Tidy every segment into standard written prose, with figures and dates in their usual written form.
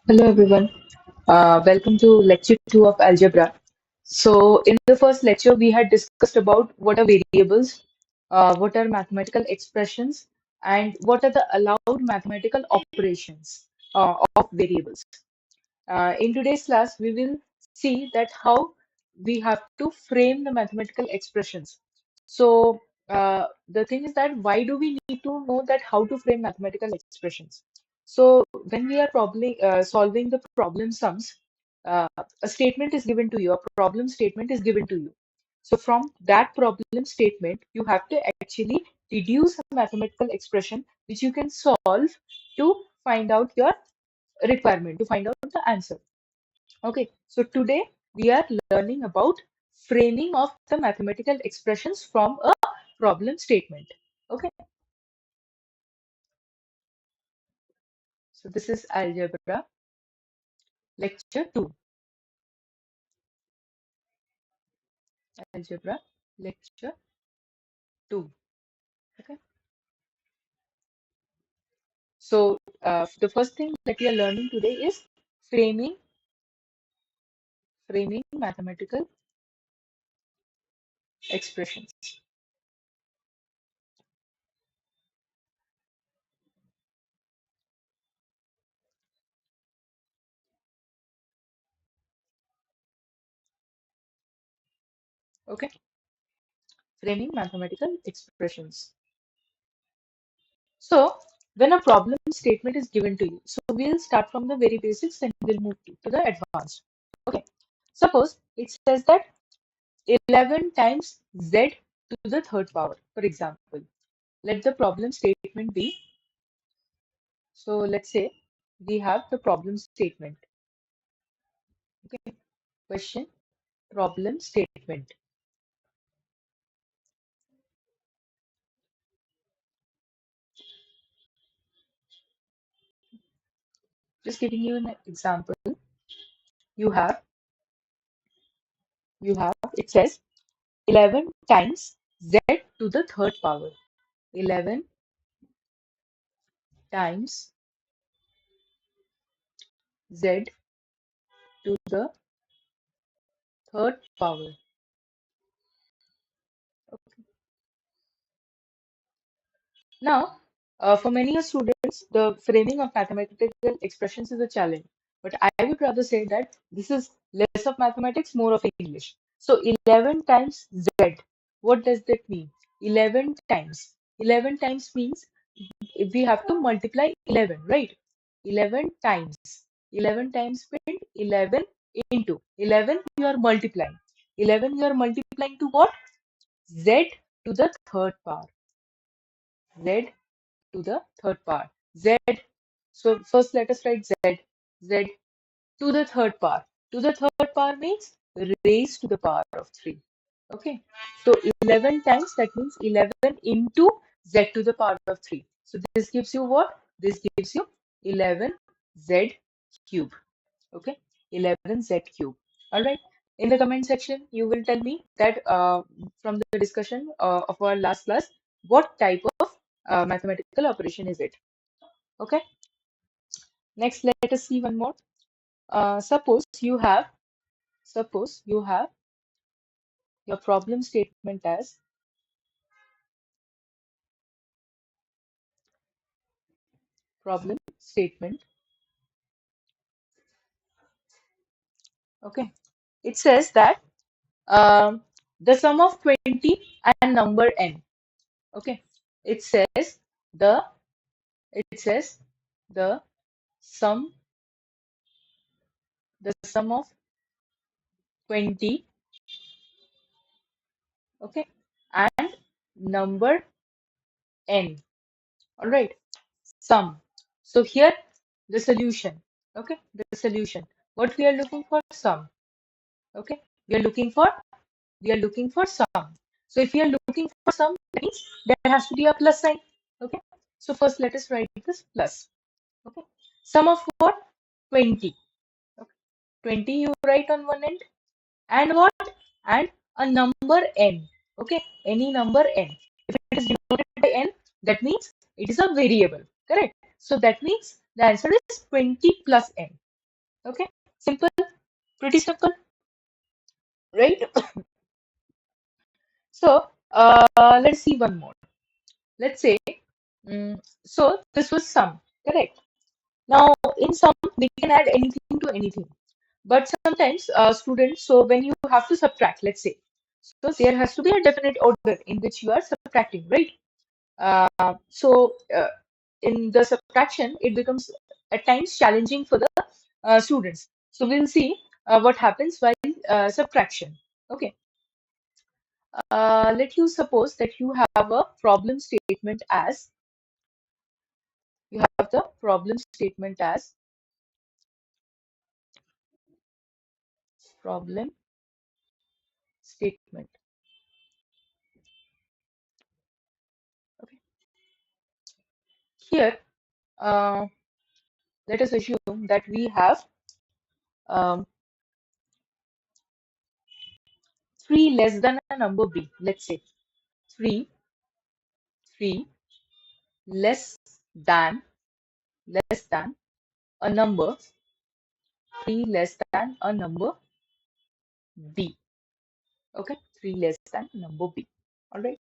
Hello everyone. Welcome to lecture 2 of algebra. So in the first lecture we had discussed about what are variables, what are mathematical expressions, and what are the allowed mathematical operations of variables. In today's class, we will see that how we have to frame the mathematical expressions. So the thing is that why do we need to know that how to frame mathematical expressions? So when we are probably solving the problem sums, uh, a statement is given to you, a problem statement is given to you. So from that problem statement, you have to actually deduce a mathematical expression which you can solve to find out your requirement, to find out the answer. Okay, so today we are learning about framing of the mathematical expressions from a problem statement. Okay, so this is algebra lecture 2. Algebra lecture 2. Okay, so the first thing that we are learning today is framing framing mathematical expressions. Okay, framing mathematical expressions. So when a problem statement is given to you, so we'll start from the very basics and we'll move to the advanced. Okay. Suppose it says that 11 times z to the third power, for example. Let the problem statement be. So let's say we have the problem statement. Okay. Question, problem statement. Just giving you an example. You have, it says 11 times z to the third power. 11 times z to the third power. Now, for many students, the framing of mathematical expressions is a challenge. But I would rather say that this is less of mathematics, more of English. So 11 times z, what does that mean? 11 times. 11 times means if we have to multiply 11, right? 11 times. 11 times means 11 into 11 you are multiplying. 11 you are multiplying to what? Z to the third power. Z to the third power. Z. So first let us write Z. Z to the third power. To the third power means raised to the power of 3. Okay. So 11 times, that means 11 into Z to the power of 3. So this gives you what? This gives you 11Z cube. Okay. 11Z cube. All right. In the comment section, you will tell me that from the discussion of our last class, what type of mathematical operation is it? Okay. Next, let us see one more. Suppose you have your problem statement as problem statement. Okay. It says that the sum of 20 and number n. Okay. It says the it says the sum of 20, okay, and number n. All right. Sum. So here the solution. Okay. The solution. What we are looking for? Sum. Okay. We are looking for sum. So if we are looking for sum, that means there has to be a plus sign. Okay. So first let us write this plus. Okay. Sum of what? 20. Okay. 20 you write on one end. And what? And a number n. Okay. Any number n. If it is denoted by n, that means it is a variable. Correct. So that means the answer is 20 plus n. Okay, simple, pretty simple, right? So let's see one more. Let's say, so this was sum, correct? Now in sum, we can add anything to anything. But sometimes students, so when you have to subtract, let's say, so there has to be a definite order in which you are subtracting, right? So in the subtraction, it becomes at times challenging for the students. So we'll see what happens while subtraction. Okay. Let you suppose that you have a problem statement as you have the problem statement as problem statement. Okay. Here, uh, let us assume that we have um, 3 less than a number b. Let's say 3, 3 less than a number 3 less than a number b. Okay, 3 less than number b. All right.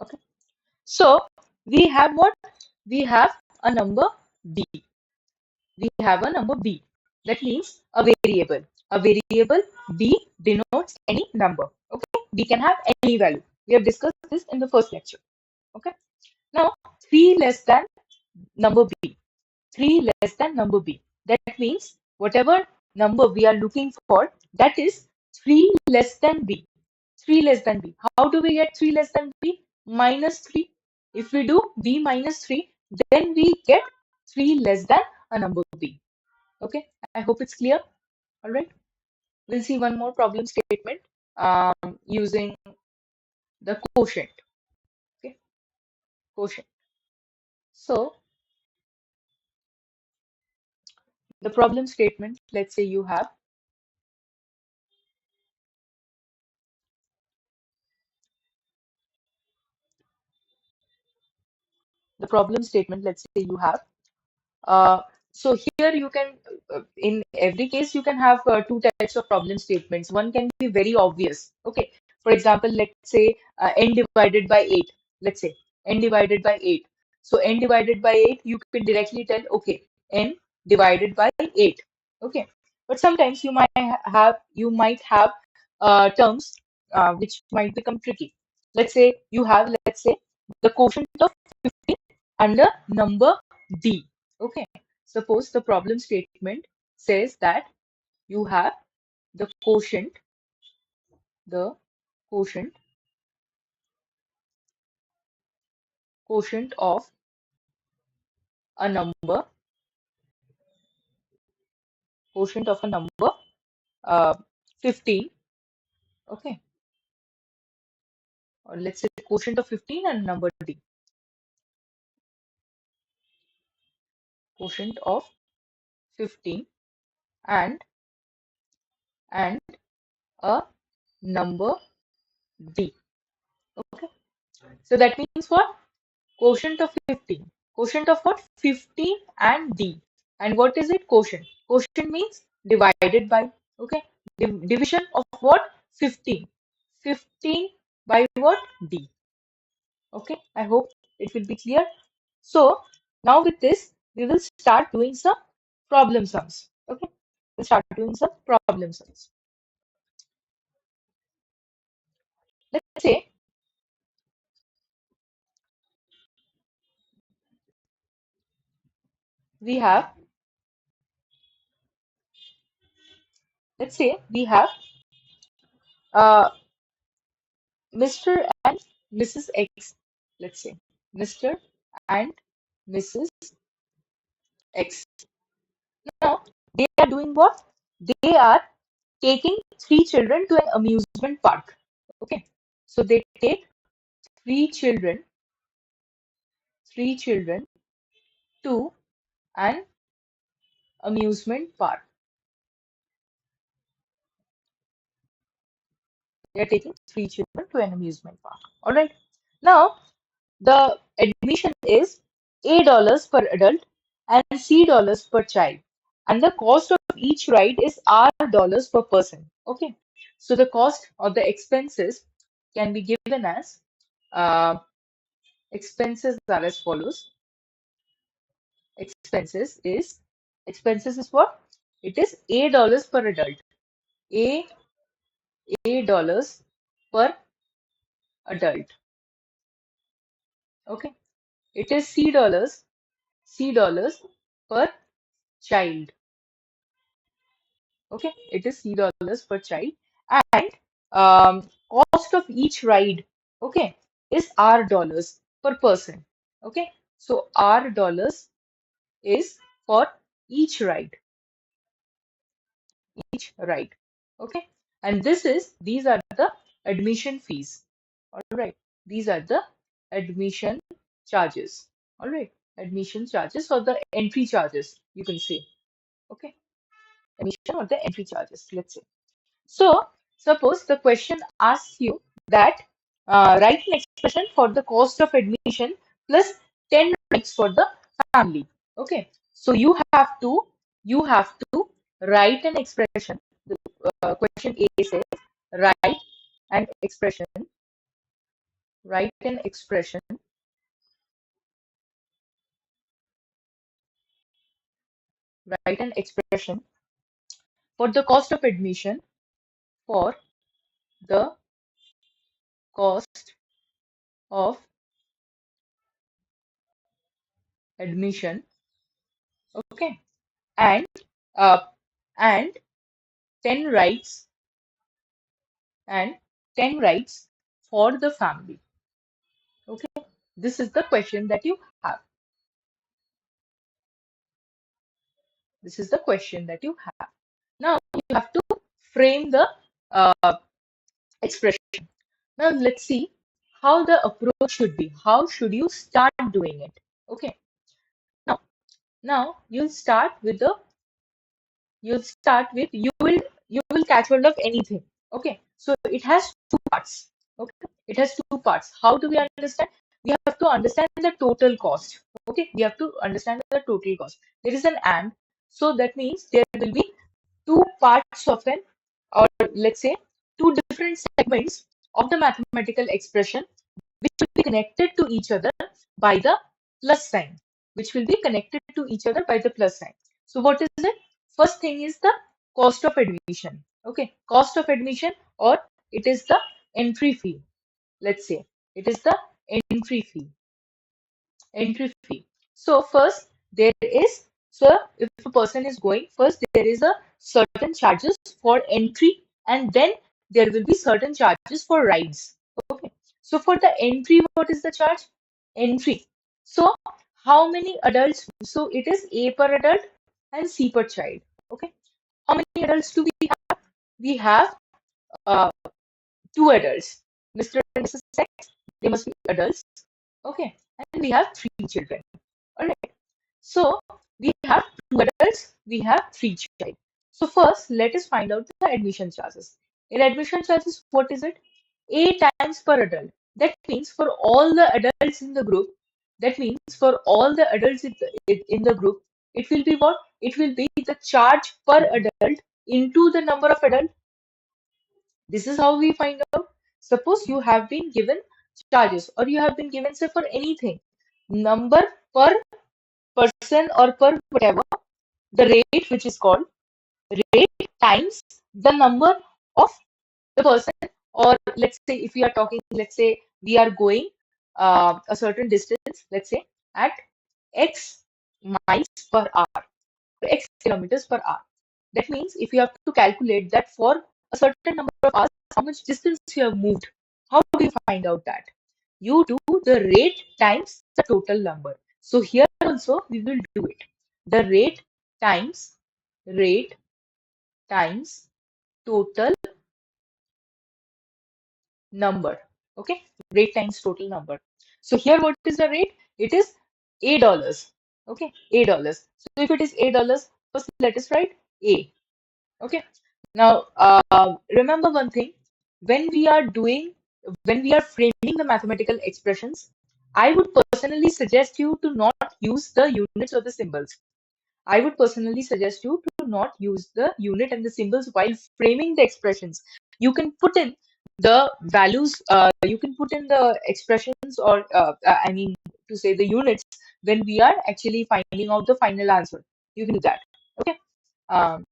Okay. So we have what? We have a number b. We have a number b. That means a variable. A variable b denotes any number. Okay. B can have any value. We have discussed this in the first lecture. Okay. Now 3 less than number b. 3 less than number b. That means whatever number we are looking for, that is 3 less than b. 3 less than b. How do we get 3 less than b? Minus 3. If we do b minus 3, then we get 3 less than a number b. Okay, I hope it's clear. All right, we'll see one more problem statement using the quotient. Okay, quotient. So the problem statement, let's say you have the problem statement, let's say you have so here you can, in every case, you can have two types of problem statements. One can be very obvious. Okay. For example, let's say n divided by 8. Let's say n divided by 8. So n divided by 8, you can directly tell, okay, n divided by 8. Okay. But sometimes you might have terms which might become tricky. Let's say the quotient of 50 and the number d. Okay. Suppose the problem statement says that you have the the quotient, quotient of a number, quotient of a number, uh, 15. Okay. Or let's say quotient of 15 and number d. Quotient of 15 and and a number d. Okay. So that means what? Quotient of 15. Quotient of what? 15 and d. And what is it? Quotient. Quotient means divided by. Okay. Division of what? 15. 15 by what? D. Okay. I hope it will be clear. So now with this, we will start doing some problem sums. Okay. We'll start doing some problem sums. Let's say we have, let's say we have uh, Mr. and Mrs. X, let's say Mr. and Mrs. X. Now they are doing what? They are taking 3 children to an amusement park. Okay, so they take three children, 3 children to an amusement park. They are taking 3 children to an amusement park. All right. Now the admission is $8 per adult and $3 per child. and the cost of each ride is R dollars per person. Okay, so the cost or the expenses can be given as expenses are as follows. Expenses is expenses is what? It is A dollars per adult. A A dollars per adult. Okay, it is C dollars per child. Okay, it is C dollars per child, and cost of each ride, okay, is R dollars per person. Okay, so R dollars is for each ride, each ride. Okay, and these are the admission fees. All right, these are the admission charges. All right, admission charges or the entry charges, you can say. Okay, admission or the entry charges, let's say. So, suppose the question asks you that write an expression for the cost of admission plus 10 rides for the family. Okay, so you have to write an expression. The question A says write an expression, write an expression, write an expression for the cost of admission, for the cost of admission. Okay, and uh, and 10 rides and 10 rights for the family. Okay, this is the question that you have. This is the question that you have. Now you have to frame the uh, expression. Now let's see how the approach should be. How should you start doing it? Okay. Now, now you will catch hold of anything. Okay. So it has two parts. Okay. It has two parts. How do we understand? We have to understand the total cost. Okay. We have to understand the total cost. There is an and. So that means there will be two parts of an, or let's say two different segments of the mathematical expression which will be connected to each other by the plus sign, which will be connected to each other by the plus sign. So what is it? First thing is the cost of admission. Okay, cost of admission, or it is the entry fee. Let's say it is the entry fee. Entry fee. So first there is, so if a person is going, first there is a certain charges for entry, and then there will be certain charges for rides. Okay. So for the entry, what is the charge? Entry. So how many adults? So it is A per adult and C per child. Okay. How many adults do we have? We have uh, two adults. Mr. and Mrs. X, they must be adults. Okay. And we have three children. All right. So we have two adults, we have three children. So first, let us find out the admission charges. In admission charges, what is it? A times per adult. That means for all the adults in the group, that means for all the adults in the group, it will be what? It will be the charge per adult into the number of adults. This is how we find out. Suppose you have been given charges, or you have been given, say, for anything, number per person or per whatever, the rate which is called rate times the number of the person, or let's say if we are talking, let's say we are going a certain distance, let's say at x miles per hour, x kilometers per hour. That means if you have to calculate that for a certain number of hours, how much distance you have moved, how do you find out that? You do the rate times the total number. So here also we will do it. The times rate times total number. Okay, rate times total number. So here what is the rate? It is A dollars. Okay, A dollars. So if it is A dollars, first let us write A. Okay. Now, remember one thing, when we are doing, when we are framing the mathematical expressions, I would personally suggest you to not use the units or the symbols. I would personally suggest you to not use the unit and the symbols while framing the expressions. You can put in the values, you can put in the expressions, or I mean to say the units, when we are actually finding out the final answer. You can do that. Okay. Um,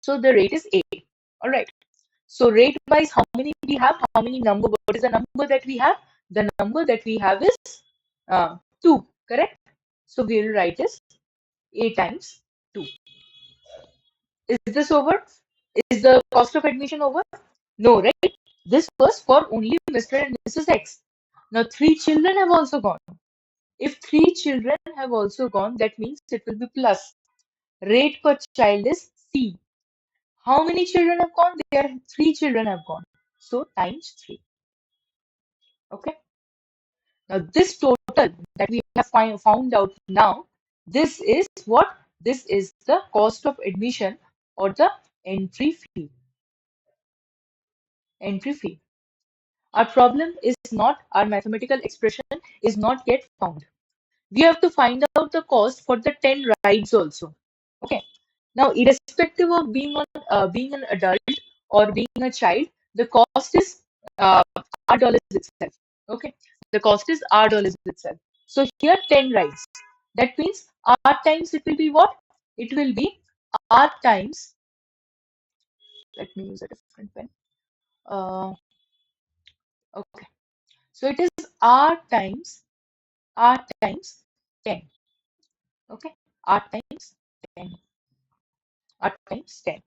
so the rate is A. All right. So rate wise, how many we have? How many number? What is the number that we have? The number that we have is 2. Correct. So we will write is A times 2. Is this over? Is the cost of admission over? No, right? This was for only Mr. and Mrs. X. Now, 3 children have also gone. If 3 children have also gone, that means it will be plus. Rate per child is C. How many children have gone? There are 3 children have gone. So, times 3. Okay. Now, this total that we have found out now, this is what? This is the cost of admission or the entry fee. Entry fee. Our problem is not, our mathematical expression is not yet found. We have to find out the cost for the 10 rides also. Okay. Now, irrespective of being an adult or being a child, the cost is R$ itself. Okay. The cost is R$ itself. So here 10 rides. That means R times it will be what? It will be R times, let me use a different pen. Okay. So it is R times 10. Okay. R times 10. R times 10.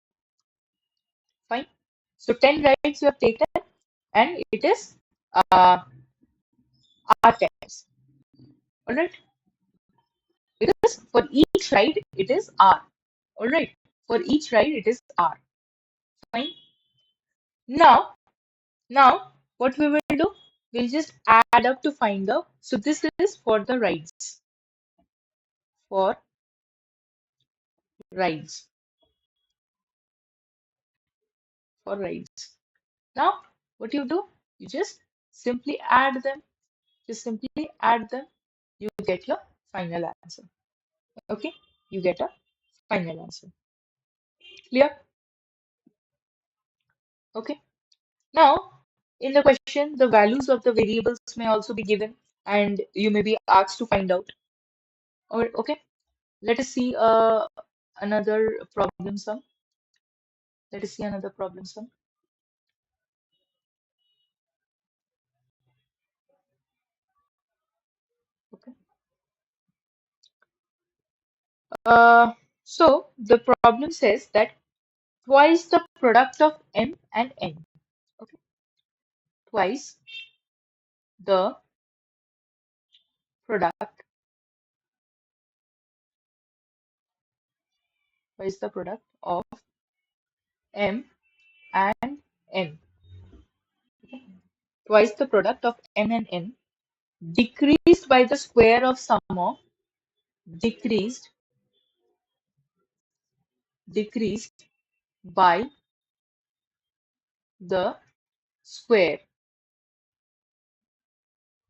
Fine. So 10 rides you have taken, and it is R times. Alright. Because for each ride it is R. Alright. For each ride it is R. Fine. Now what we will do? We'll just add up to find out. So this is for the rides. For rides. For rides. Now, what you do? You just simply add them. Just simply add them. You get your final answer. Okay? You get a final answer. Clear? Okay. Now, in the question, the values of the variables may also be given, and you may be asked to find out. Or okay. Let us see another problem sum. Let us see another problem sum. Okay. So the problem says that twice the product of m and n. Okay. Twice the product. Twice the product of m and n. Twice the product of m and n decreased by the square of sum of decreased decreased by the square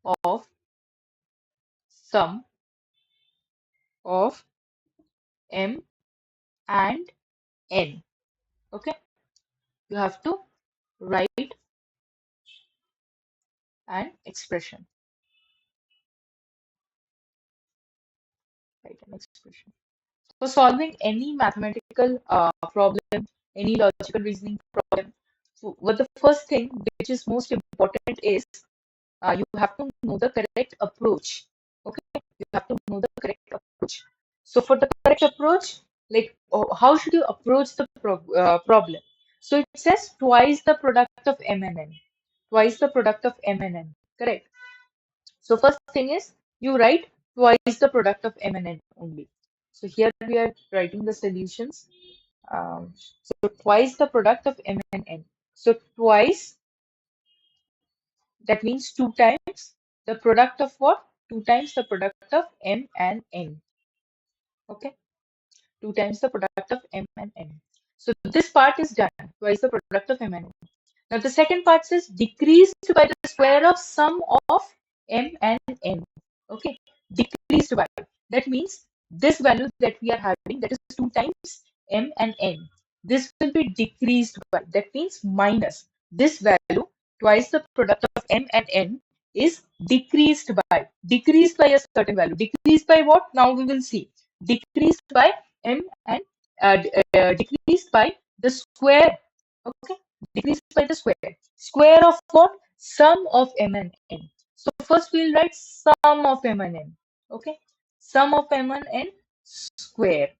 of sum of m and n. Okay, you have to write an expression. Write an expression. For solving any mathematical problem, any logical reasoning problem, so what the first thing which is most important is you have to know the correct approach. Okay, you have to know the correct approach. So for the correct approach, like how should you approach the problem? So it says twice the product of m and n. Twice the product of m and n. Correct. So first thing is you write twice the product of m and n only. So here we are writing the solutions. So twice the product of m and n. So twice, that means 2 times the product of what? 2 times the product of m and n. Okay, 2 times the product of m and n. So this part is done. Twice the product of m and n. Now the second part says decreased by the square of sum of m and n. Okay, decreased by. That means this value that we are having, that is 2 times m and n, this will be decreased by, that means minus this value twice the product of m and n is decreased by a certain value. Decreased by what? Now we will see. Decreased by m and decreased by the square. Okay, decreased by the square. Square of what? Sum of m and n. So first we'll write sum of m and n. Okay, sum of m and n square.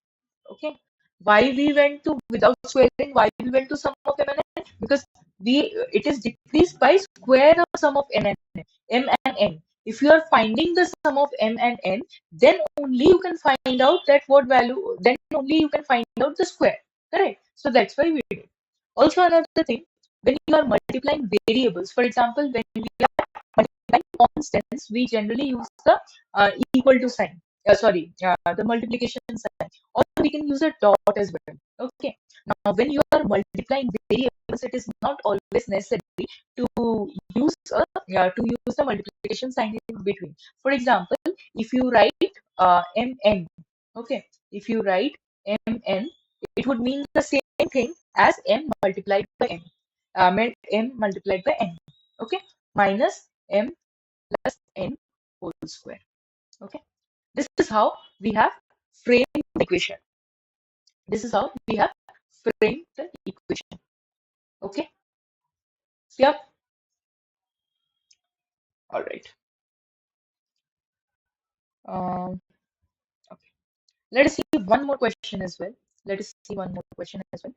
Okay, why we went to without squaring? Why we went to sum of m and n? Because it is decreased by square of sum of m and n. If you are finding the sum of m and n, then only you can find out that what value. Then only you can find out the square. Correct. So that's why we did. Also another thing, when you are multiplying variables, for example, when we are multiplying constants, we generally use the equal to sign. The multiplication sign, or we can use a dot as well. Okay. Now, when you are multiplying variables, it is not always necessary to use the multiplication sign in between. For example, if you write mn, okay, if you write mn, it would mean the same thing as m multiplied by n. M multiplied by n. Okay, minus m plus n whole square. Okay, this is how we have framed the equation. This is how we have framed the equation. Okay, yeah, all right. Um, okay. Let us see one more question as well. Let us see one more question as well.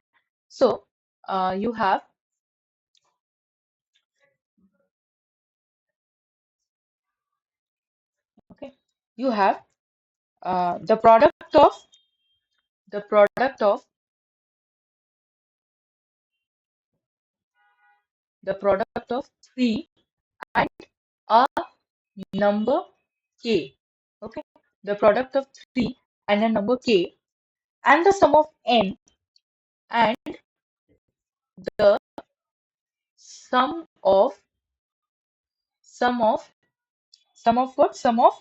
So, you have, okay, you have the product of the product of the product of 3 and a number k. Okay, the product of 3 and a number k, and the sum of n, and the sum of sum of sum of what? Sum of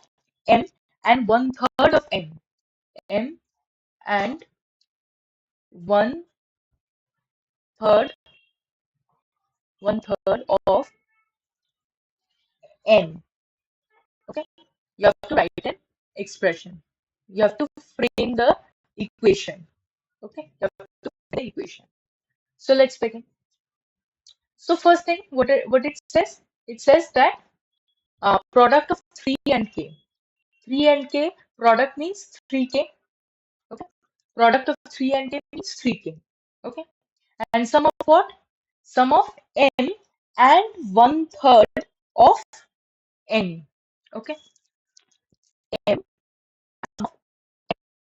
m and one third of n. M and one third one third of n. Okay, you have to write an expression. You have to frame the equation. Okay, you have to frame the equation. So let's begin. So first thing, what it says? It says that product of 3 and k. 3 and k, product means 3k. Okay, product of 3 and k means 3k. Okay, and sum of what? Sum of m and one third of n. Okay, m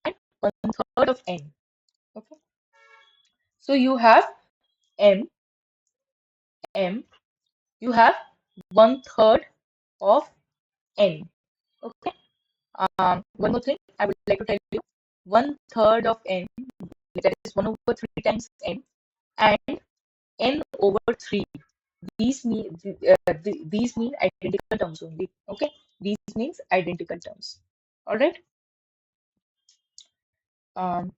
and one third of n. Okay, so you have m, m, you have one third of n. Okay, one more thing I would like to tell you, one third of n, that is 1 over 3 times n, and n over 3. These mean identical terms only. Okay, these means identical terms. All right. Um,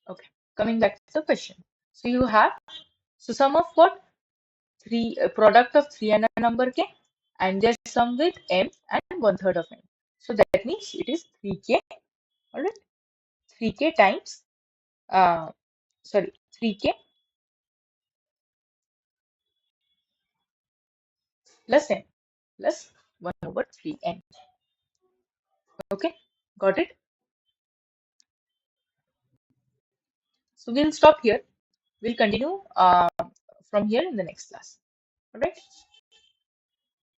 okay. Coming back to the question. So you have, so sum of what? Three, product of 3 and a number k, and their sum with m and one third of n. So that means it is 3k. All right. 3k times uh 3k plus n plus 1 over 3n. Okay, got it? So we'll stop here. We'll continue from here in the next class. All right.